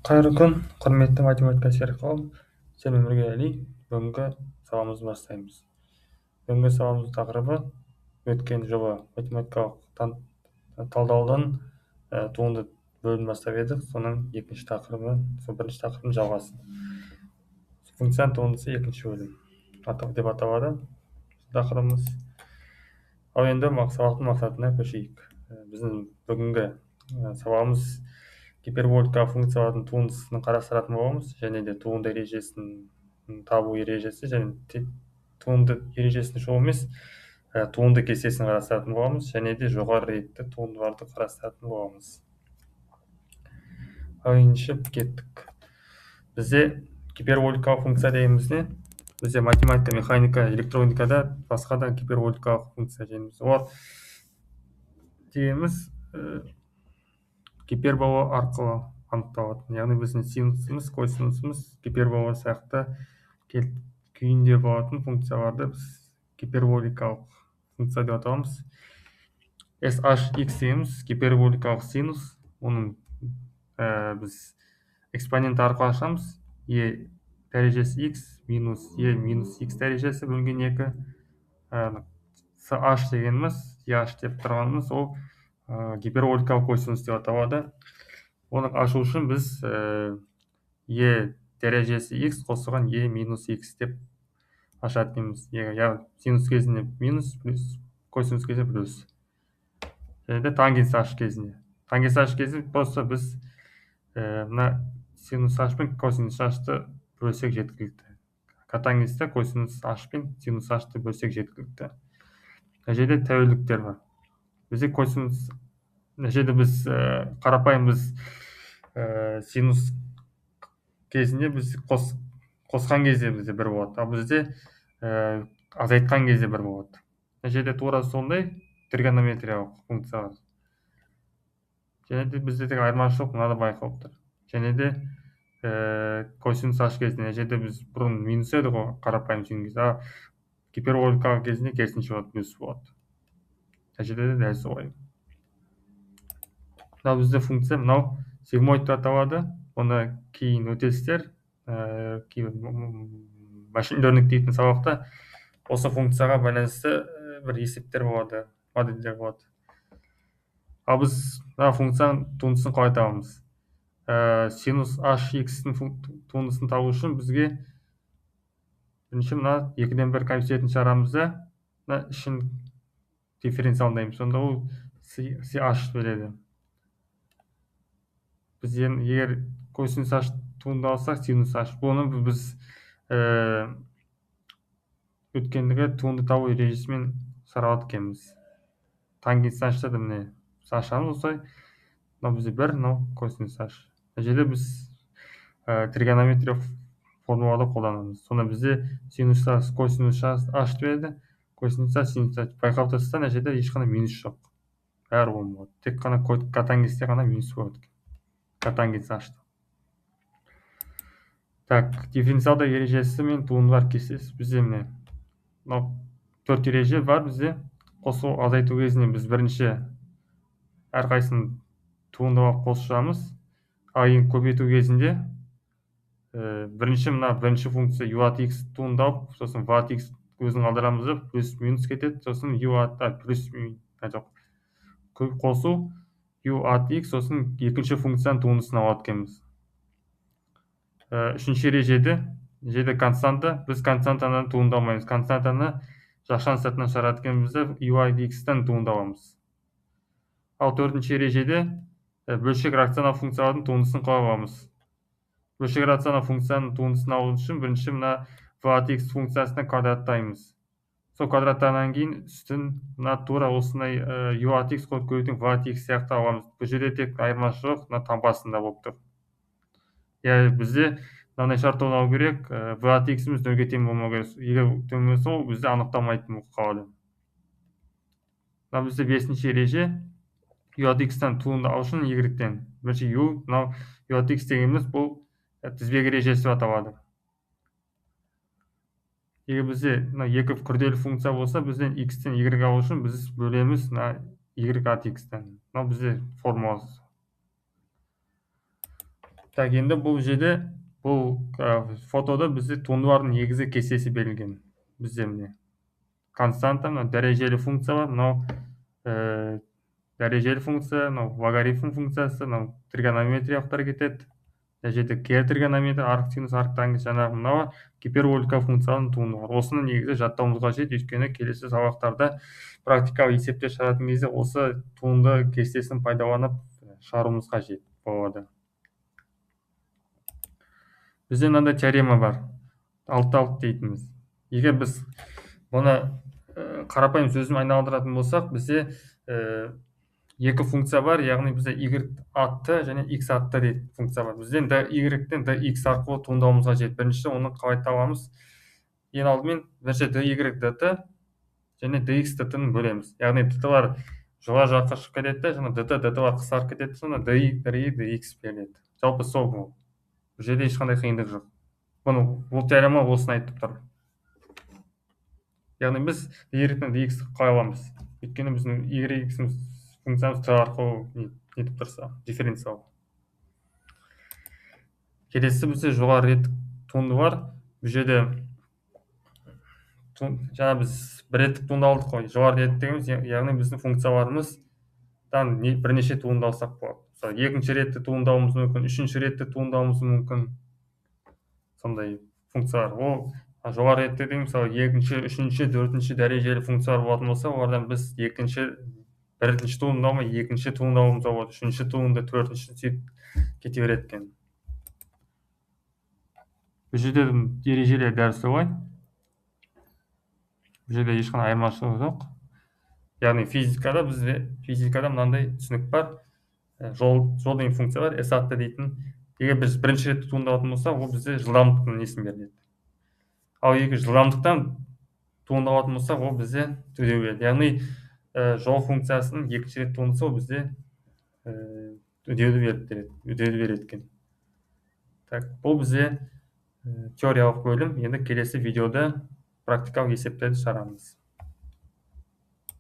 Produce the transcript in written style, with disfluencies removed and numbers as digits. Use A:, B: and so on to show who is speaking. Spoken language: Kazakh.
A: Қайырлы күн, құрметті математика серік қауым. Сенімен бірге Әли. Бүгінгі сабағымызды бастаймыз. Бүгінгі сабағымыздың тақырыбы өткен жылы математикалық талдаудың туынды бөлімін бастап едік. Соның екінші тақырыбы, бірінші тақырыбын жалғасы. Функцион туындысы екінші бөлім деп аталады тақырыбымыз. Ал енді сабақтың мақсатына көшейік. Біздің бүгінгі сабағымыз гиперболикалық функциялардың туындысын қарастыратын боламыз, және де туынды ережесін табу ережесі және туынды ережесін шоу емес, туынды кестесін қарастыратын боламыз, және де жоғары ретті туындыларды қарастыратын боламыз. Ал ендеше кеттік. Бізде гиперболикалық функция дегеніміз не? Бізде математика, механика, электроникада басқа да гиперболикалық функция дейміз. Олар дегеніміз гипербола арқылы анықталады. Яғни біздің синусымыз, косинусымыз гипербола сияқты күйінде болатын функцияларды біз гиперболикалық функция деп атаймыз. SHX дейміз гиперболикалық синус. Оның біз экспонент арқылы ашамыз. E дәрежесі x минус E минус x дәрежесі бөлінген 2. CH дегеніміз, CH деп тұрғанымыз, ол гиперболикалық косинус деп аталады. Оны ашу үшін біз E дәрежесі x қосылған E минус x деп ашады дейміз. Яғни синус кезінде минус, плюс, косинус кезінде плюс. Және де тангенс h кезінде. Тангенс h кезінде просто біз мына синус h пен косинус h-ты бөлсек жеткілікті. Котангенсті косинус h пен синус h-ты бөлсек жеткілікті. Мына жерде тәуелдіктер бар. Бізде косинус, мына жерде біз қарапайым біз синус кезінде біз қосқан кезде бізде бір болады, ал бізде азайтқан кезде бір болады. Мына жерде тура сондай тригонометриялық функциялар. Және де бізде тек айырмашылық мынада байқалып тұр. Және де косинус h кезінде, мына жерде біз бұрын минус еді ғой, қарапайым синус, ал гиперболикалық кезінде керісінше болады, плюс болады. Мына жерде де дәл солай. Мынау бізде функция, мынау сигмоид деп аталады. Оны кейін өтесіздер, машин learning дейтін сабақта осы функцияға байланысты бір есептер болады, модельдер болады. Ал біз мына функцияның туындысын қалай табамыз? Синус hx-тің туындысын табу үшін бізге бірінші мына 2-ден 1 коэффициентін шығарамыз да, мына ішін дифференциалдаймыз. Сонда ол ch береді. Біз егер косинус h туындалсақ, синус h. Бұны біз өткендегі туынды табу ережесімен саралап екенбіз. Тангенс h-ты міне ашамыз осылай. Мынау бізде 1, мынау косинус h. Мына жерде біз тригонометриялық формуланы қолданамыз. Сонда бізде синус h косинус h береді. Косинус h синус h. Байқап тұрсыздар, мына жерде ешқандай минус жоқ. Бәрі оң болады. Тек қана котангенсте ғана минус болады. Котангенс h. Так, дифференциалды ережесі мен туындылар кестесі бізде міне. Мынау 4 ереже бар бізде. Қосу азайту кезінде біз бірінші әрқайсысын туындылап қосып ал ең көбейту кезінде бірінші функция u at x туындалып, сосын v at x өзін алдырамыз да плюс минус кетеді, сосын u at плюс қосу u at x, сосын екінші функцияның туындысын алады екенбіз. Үшінші ережеде константа, біз константаны туындамаймыз. Константаны жақшан сыртынан шығарады екенбізді u at x-тен туындаламыз. Ал төртінші ережеде бөлшек рационал функциялардың туындысын қалай аламыз? Бөлшек рационал функцияның туындысын алу үшін бірінші мына v at x функциясына квадраттаймыз. Сол квадраттарынан кейін үстін мына тура осындай u at x көбейту v at x сияқты аламыз. Бұл жерде тек айырмашылық мына таңбасында болып тұр. Яғни бізде мынандай шарт орындалу керек, v at x-іміз нөлге тең болмау керек. Егер тең болса, ол бізде анықталмайтын болып қалады. Мына бізде 5-ші ереже u at x-тен туынды алу үшін y-тен. Бірінші мынау u at x дегеніміз бұл тізбек ережесі деп аталады. Егер бізде екі күрделі функция болса, бізден x-тен y алу үшін біз бөлеміз y at x-тен. Мынау бізде формуласы. Так, енді бұл жерде бұл фотода бізде туындылардың негізгі кестесі берілген. Бізде міне константа, мынау дәрежелі функция бар, мынау дәрежелі функция, мынау логарифм функциясы, мынау тригонометриялықтар кетеді. Мына жерде кері тригонометрия, арк синус, арк тангенс, жаңағы мынау гиперболикалық функциялардың туындылары. Осыны негізі жаттауымыз қажет, өйткені келесі сабақтарда практикалық есептер шығаратын кезде осы туынды кестесін пайдаланып шығаруымыз қажет болады. Бізде мынандай теорема бар, 6-6 дейтініміз. Егер біз бұны қарапайым сөзін айналдыратын болсақ, бізде екі функция бар, яғни бізде y атты және x атты дейтін функция бар. Бізден dy-тен dx арқылы туындауымыз қажет. Бірінші оны қалай табамыз? Ең алдымен бірінші dy dt және dx dt-ны бөлеміз. Яғни dt-лар жоғары жаққа шығып кетеді, және dt-dt-лар қысқарып кетеді, сонда dy dx беріледі. Жалпы сол бұл. Бұл жерде ешқандай қиындық жоқ. Бұл теорема осыны айтып тұр. Яғни біз y-тен dx-ті қалай аламыз? Өйткені біздің y функциямыз t арқылы нетіп тұрса, дифференциал. Келесі бізде жоғары реттік туынды бар. Бұл жерде жаңа біз бір реттік туынды алдық қой. Жоғары реттігіміз, яғни біздің функцияларымыздан бірнеше туынды алсақ болады. Мысалы, екінші ретті туындауымыз мүмкін, үшінші ретті туындауымыз мүмкін. Сондай функциялар. Ол жоғары ретті дейміз, мысалы, екінші, үшінші, төртінші дәрежелі функциялар болатын болса, олардан біз бірінші туындауы, екінші туындауымыз болады, үшінші туынды, төртінші сөйтіп кете береді екен. Бұл жерде ережелер дәл солай. Бұл жерде ешқандай айырмашылық жоқ. Яғни физикада мынандай түсінік бар. Жол деген функция бар, s атты дейтін. Егер біз бірінші ретті туындалатын болса, ол бізде жылдамдықтың несін береді. Ал егер жылдамдықтан туындалатын болса, ол бізде үдеу береді. Яғни жол функциясының екінші рет туындысы, ол бізде үдеуді береді екен. Так, бұл бізде теориялық бөлім. Енді келесі видеода практикалық есептерді шығарамыз.